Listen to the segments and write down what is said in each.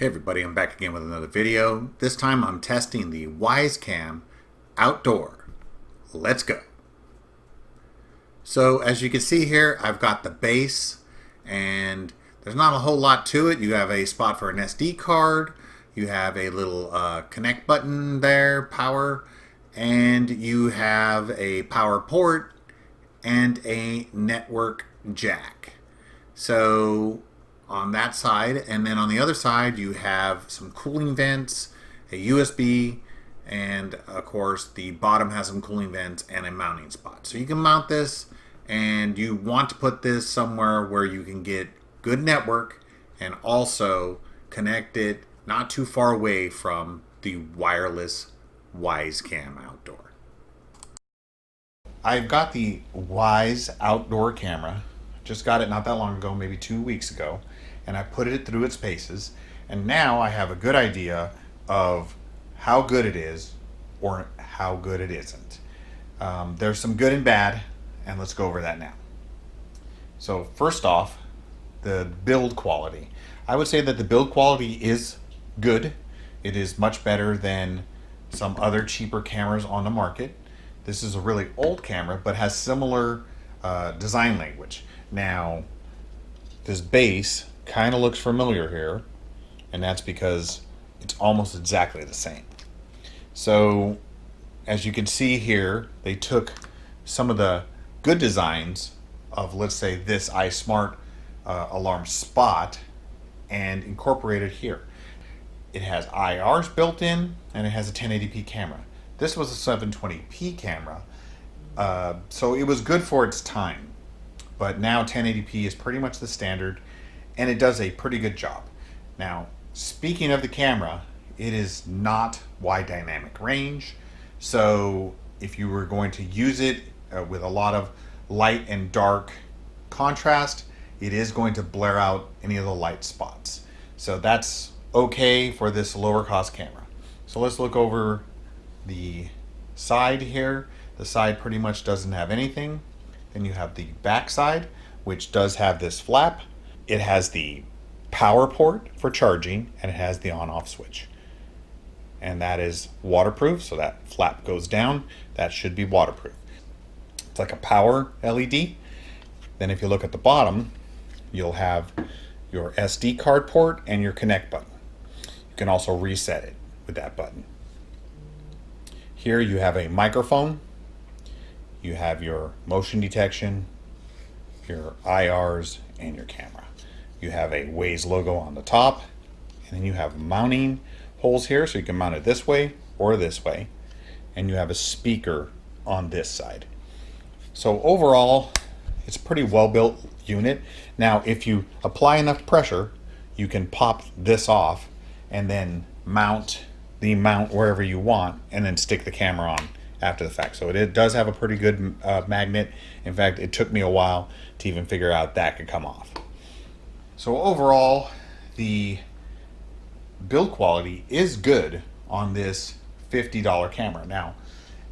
Hey everybody, I'm back again with another video. This time I'm testing the Wyze Outdoor. Let's go. So as you can see here, I've got the base and there's not a whole lot to it. You have a spot for an SD card, you have a little connect button there, power, and you have a power port and a network jack. So on that side, and then on the other side you have some cooling vents, a USB, and of course the bottom has some cooling vents and a mounting spot. So you can mount this, and you want to put this somewhere where you can get good network and also connect it not too far away from the wireless Wyze Outdoor. I've got the Wyze Outdoor camera. Just got it not that long ago, maybe 2 weeks ago, and I put it through its paces, and now I have a good idea of how good it is or how good it isn't. There's some good and bad, and let's go over that now. So first off, the build quality. I would say that the build quality is good. It is much better than some other cheaper cameras on the market. This is a really old camera, but has similar design language. Now, this base kind of looks familiar here, and that's because it's almost exactly the same. So, as you can see here, they took some of the good designs of, let's say, this iSmart alarm spot and incorporated here. It has IRs built in, and it has a 1080p camera. This was a 720p camera, so it was good for its time. But now 1080p is pretty much the standard, and it does a pretty good job. Now, speaking of the camera, it is not wide dynamic range, so if you were going to use it with a lot of light and dark contrast, it is going to blur out any of the light spots. So that's okay for this lower cost camera. So let's look over the side here. The side pretty much doesn't have anything. Then you have the back side, which does have this flap. It has the power port for charging, and it has the on-off switch. And that is waterproof, so that flap goes down. That should be waterproof. It's like a power LED. Then if you look at the bottom, you'll have your SD card port and your connect button. You can also reset it with that button. Here you have a microphone. You have your motion detection, your IRs, and your camera. You have a Wyze logo on the top, and then you have mounting holes here, so you can mount it this way or this way, and you have a speaker on this side. So overall, it's a pretty well-built unit. Now, if you apply enough pressure, you can pop this off and then mount the mount wherever you want, and then stick the camera on after the fact. So it does have a pretty good magnet. In fact, it took me a while to even figure out that could come off. So overall, the build quality is good on this $50 camera. Now,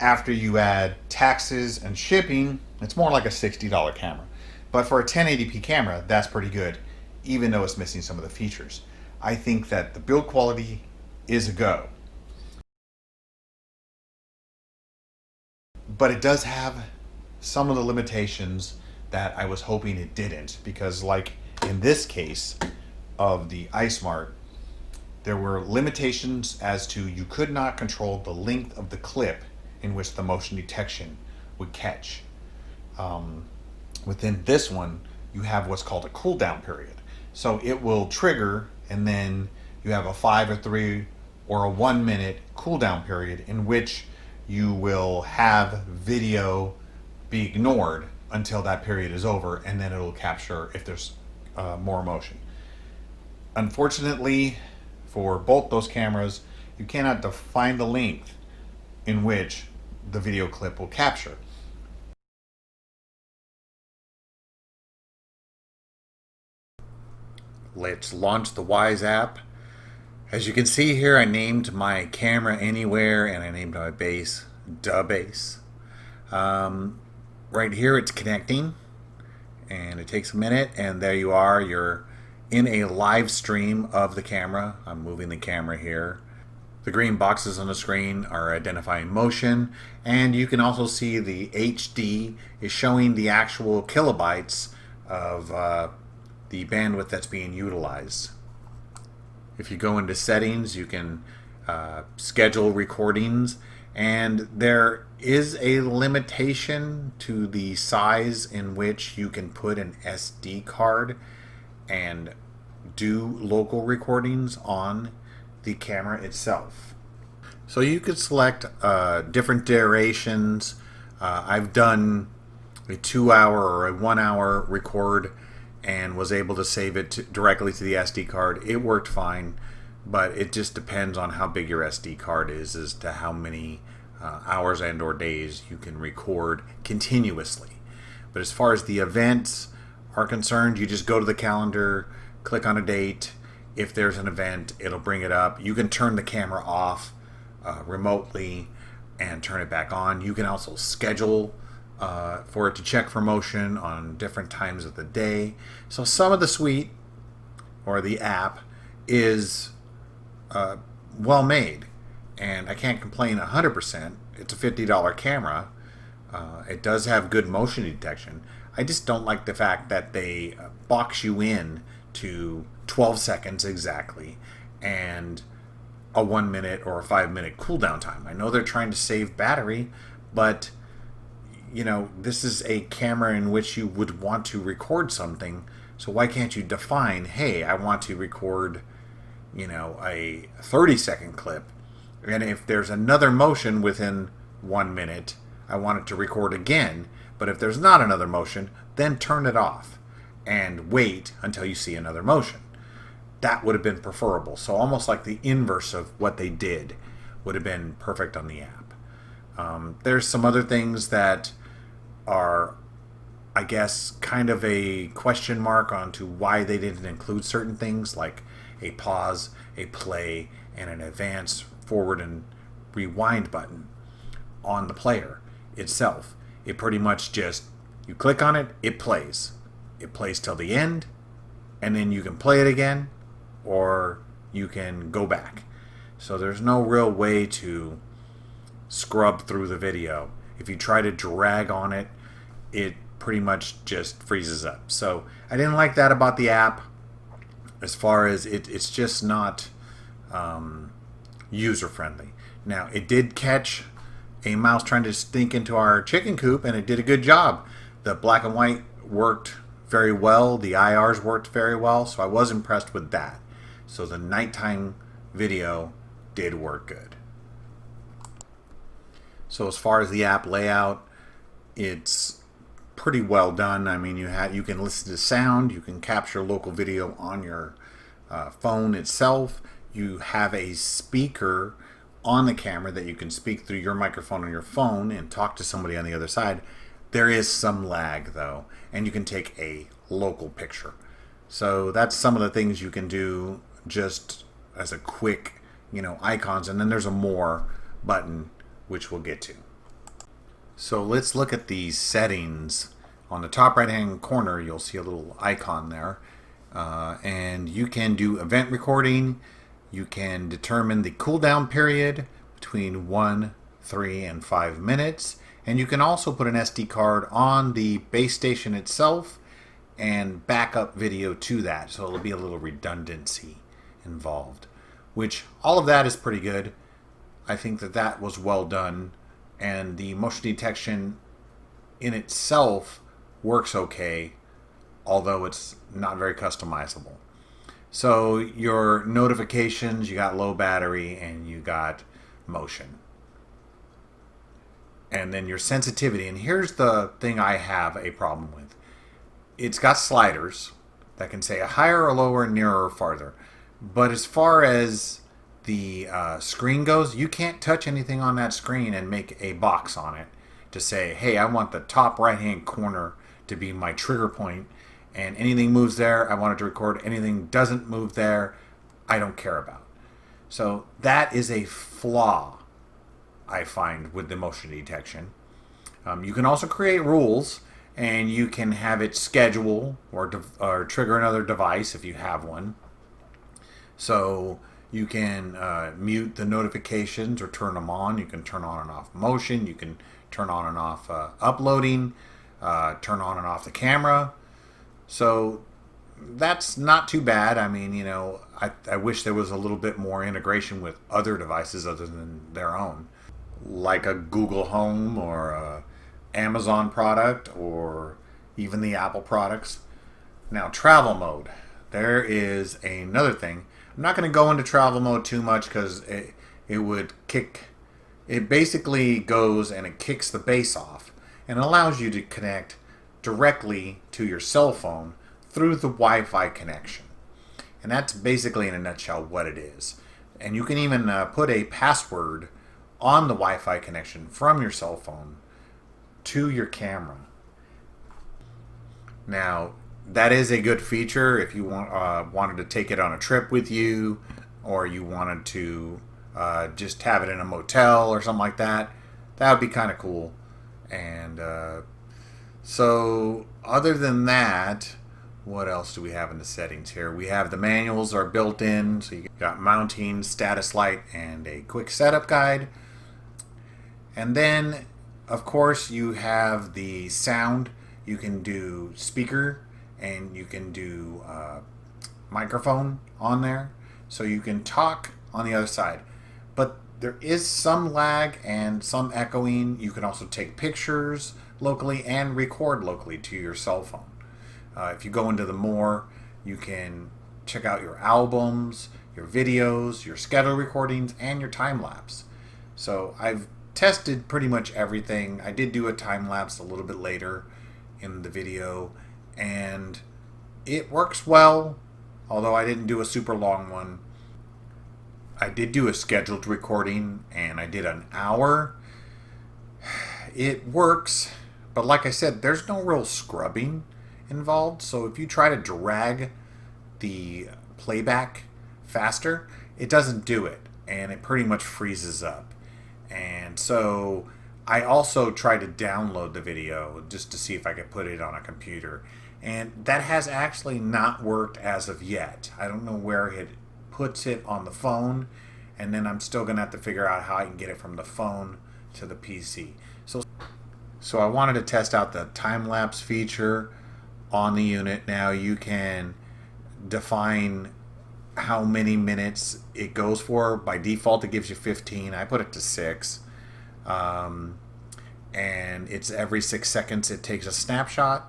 after you add taxes and shipping, it's more like a $60 camera. But for a 1080p camera, that's pretty good, even though it's missing some of the features. I think that the build quality is a go. But it does have some of the limitations that I was hoping it didn't, because like in this case of the iSmart, there were limitations as to you could not control the length of the clip in which the motion detection would catch. Within this one, you have what's called a cooldown period. So it will trigger, and then you have a 5 or 3 or a 1 minute cooldown period in which you will have video be ignored until that period is over, and then it'll capture if there's more motion. Unfortunately, for both those cameras, you cannot define the length in which the video clip will capture. Let's launch the Wyze app. As you can see here, I named my camera Anywhere, and I named my base Da Base. Right here it's connecting, and it takes a minute, and there you are. You're in a live stream of the camera. I'm moving the camera here. The green boxes on the screen are identifying motion, and you can also see the HD is showing the actual kilobytes of the bandwidth that's being utilized. If you go into settings, you can schedule recordings, and there is a limitation to the size in which you can put an SD card and do local recordings on the camera itself. So you could select different durations. I've done a 2-hour or a 1-hour record and was able to save it directly to the SD card. It worked fine, but it just depends on how big your SD card is as to how many hours and or days you can record continuously. But as far as the events are concerned, you just go to the calendar, click on a date. If there's an event, it'll bring it up. You can turn the camera off remotely and turn it back on. You can also schedule for it to check for motion on different times of the day. So some of the suite or the app is well made, and I can't complain 100%. It's a $50 camera. It does have good motion detection. I just don't like the fact that they box you in to 12 seconds exactly and a 1 minute or a 5 minute cooldown time. I know they're trying to save battery, but you know, this is a camera in which you would want to record something. So why can't you define, hey, I want to record, you know, a 30-second clip, and if there's another motion within 1 minute, I want it to record again. But if there's not another motion, then turn it off and wait until you see another motion. That would have been preferable. So almost like the inverse of what they did would have been perfect on the app. There's some other things that are, I guess, kind of a question mark onto why they didn't include certain things like a pause, a play, and an advance forward and rewind button on the player itself. It pretty much just, you click on it, it plays. It plays till the end, and then you can play it again, or you can go back. So there's no real way to scrub through the video. If you try to drag on it, it pretty much just freezes up. So I didn't like that about the app. As far as it's just not user friendly. Now, it did catch a mouse trying to sneak into our chicken coop, and it did a good job. The black and white worked very well. The IRs worked very well, so I was impressed with that. So the nighttime video did work good. So as far as the app layout, it's pretty well done. I mean, you can listen to sound, you can capture local video on your phone itself. You have a speaker on the camera that you can speak through your microphone on your phone and talk to somebody on the other side. There is some lag though, and you can take a local picture. So that's some of the things you can do just as a quick, you know, icons, and then there's a more button which we'll get to. So let's look at the settings. On the top right hand corner you'll see a little icon there, and you can do event recording. You can determine the cooldown period between 1, 3, and 5 minutes, and you can also put an SD card on the base station itself and back up video to that, so it'll be a little redundancy involved, which all of that is pretty good. I think that was well done, and the motion detection in itself works okay, although it's not very customizable. So your notifications, you got low battery and you got motion. And then your sensitivity, and here's the thing I have a problem with. It's got sliders that can say a higher or lower, nearer or farther. But as far as the screen goes, you can't touch anything on that screen and make a box on it to say, hey, I want the top right hand corner to be my trigger point, and anything moves there, I want it to record. Anything doesn't move there, I don't care about. So that is a flaw I find with the motion detection. You can also create rules, and you can have it schedule or trigger another device if you have one. So you can mute the notifications or turn them on. You can turn on and off motion. You can turn on and off uploading, turn on and off the camera. So that's not too bad. I mean, you know, I wish there was a little bit more integration with other devices other than their own, like a Google Home or a Amazon product or even the Apple products. Now, travel mode. There is another thing. I'm not going to go into travel mode too much because it would kick. It basically goes and it kicks the base off and allows you to connect directly to your cell phone through the Wi-Fi connection. And that's basically in a nutshell what it is. And you can even put a password on the Wi-Fi connection from your cell phone to your camera. Now, that is a good feature if you wanted to take it on a trip with you, or you wanted to just have it in a motel or something like that. That would be kind of cool. And so other than that, what else do we have in the settings here? We have the manuals are built in, so you got mounting, status light, and a quick setup guide. And then, of course, you have the sound. You can do speaker and you can do microphone on there, so you can talk on the other side. But there is some lag and some echoing. You can also take pictures locally and record locally to your cell phone. If you go into the more, you can check out your albums, your videos, your schedule recordings, and your time lapse. So I've tested pretty much everything. I did do a time lapse a little bit later in the video, and it works well, although I didn't do a super long one. I did do a scheduled recording and I did an hour. It works, but like I said, there's no real scrubbing involved. So if you try to drag the playback faster, it doesn't do it, and it pretty much freezes up. And so I also tried to download the video just to see if I could put it on a computer, and that has actually not worked as of yet. I don't know where it puts it on the phone, and then I'm still going to have to figure out how I can get it from the phone to the PC. So I wanted to test out the time-lapse feature on the unit. Now you can define how many minutes it goes for. By default it gives you 15. I put it to 6. And it's every 6 seconds it takes a snapshot.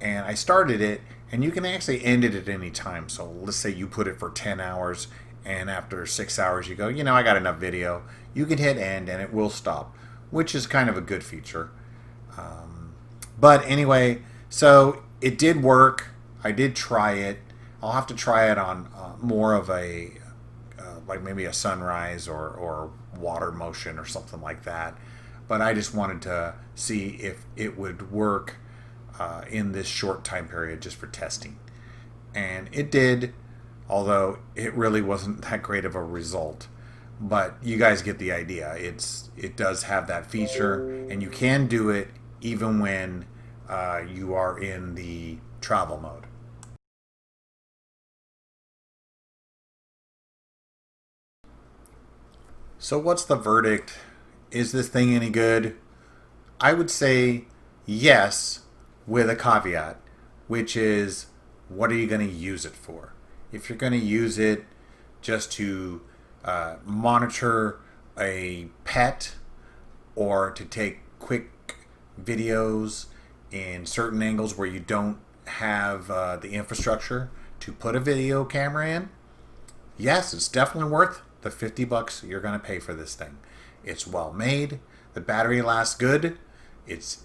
And I started it, and you can actually end it at any time. So let's say you put it for 10 hours, and after 6 hours you go, you know, I got enough video. You can hit end and it will stop, which is kind of a good feature. But anyway, so it did work. I did try it. I'll have to try it on more of a like maybe a sunrise or water motion or something like that. But I just wanted to see if it would work in this short time period just for testing. And it did, although it really wasn't that great of a result. But you guys get the idea. It does have that feature, and you can do it even when you are in the travel mode. So what's the verdict? Is this thing any good? I would say yes, with a caveat, which is, what are you going to use it for? If you're going to use it just to monitor a pet, or to take quick videos in certain angles where you don't have the infrastructure to put a video camera in, yes, it's definitely worth the $50 you're going to pay for this thing. It's well made. The battery lasts good. It's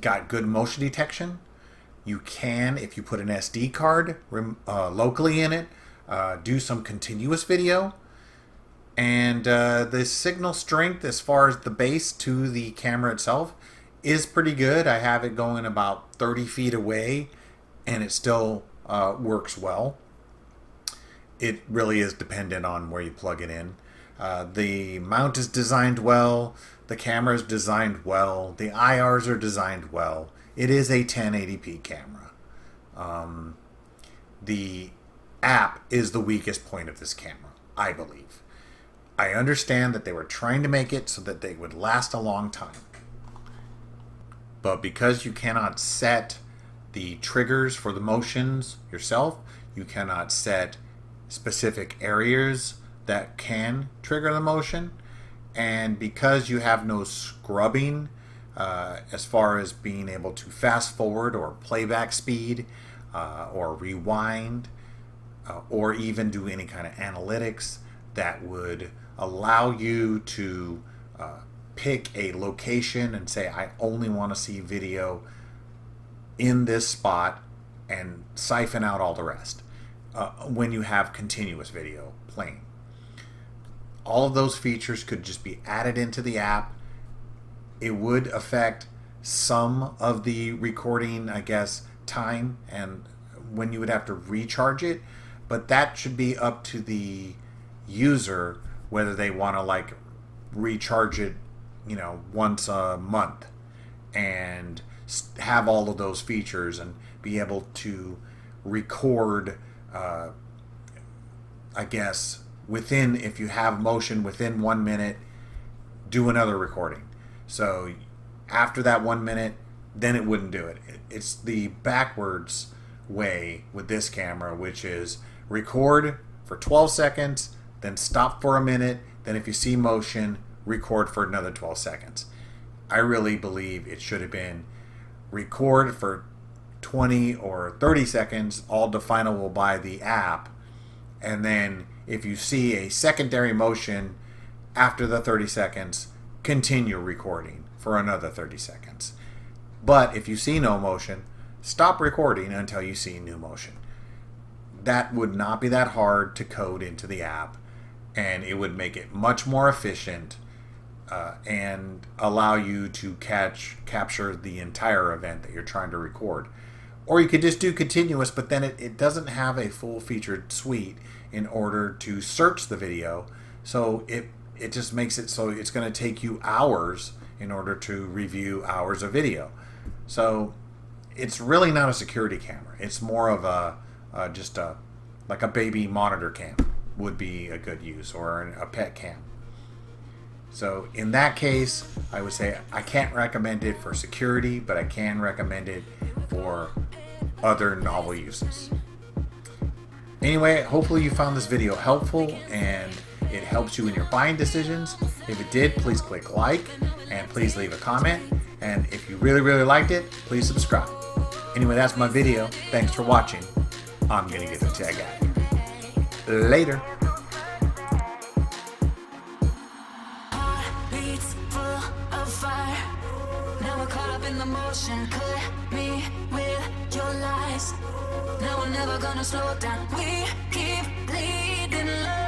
got good motion detection. You can, if you put an SD card locally in it, do some continuous video. And the signal strength as far as the base to the camera itself is pretty good. I have it going about 30 feet away, and it still works well. It really is dependent on where you plug it in. The mount is designed well. The camera is designed well. The IRs are designed well. it is a 1080p camera. The app is the weakest point of this camera, I believe. I understand that they were trying to make it so that they would last a long time. But because you cannot set the triggers for the motions yourself, you cannot set specific areas that can trigger the motion, and because you have no scrubbing as far as being able to fast forward or playback speed or rewind or even do any kind of analytics that would allow you to pick a location and say, I only want to see video in this spot and siphon out all the rest when you have continuous video playing. All of those features could just be added into the app. It would affect some of the recording, I guess, time and when you would have to recharge it, but that should be up to the user whether they want to like recharge it, you know, once a month and have all of those features and be able to record, I guess, within, if you have motion within 1 minute, do another recording. So after that 1 minute, then it wouldn't do it. It's the backwards way with this camera, which is record for 12 seconds, then stop for a minute, then if you see motion, record for another 12 seconds. I really believe it should have been record for 20 or 30 seconds, all definable by the app, and then if you see a secondary motion after the 30 seconds, continue recording for another 30 seconds. But if you see no motion, stop recording until you see new motion. That would not be that hard to code into the app, and it would make it much more efficient and allow you to capture the entire event that you're trying to record. Or you could just do continuous, but then it doesn't have a full featured suite in order to search the video. So it just makes it so it's going to take you hours in order to review hours of video. So it's really not a security camera. It's more of like a baby monitor cam would be a good use, or a pet cam. So in that case, I would say I can't recommend it for security, but I can recommend it for other novel uses. Anyway, hopefully you found this video helpful and it helps you in your buying decisions. If it did, please click like and please leave a comment. And if you really, really liked it, please subscribe. Anyway, that's my video. Thanks for watching. I'm gonna get the tag out. Later. Motion cut me with your lies. Now we're never gonna slow down. We keep bleeding love.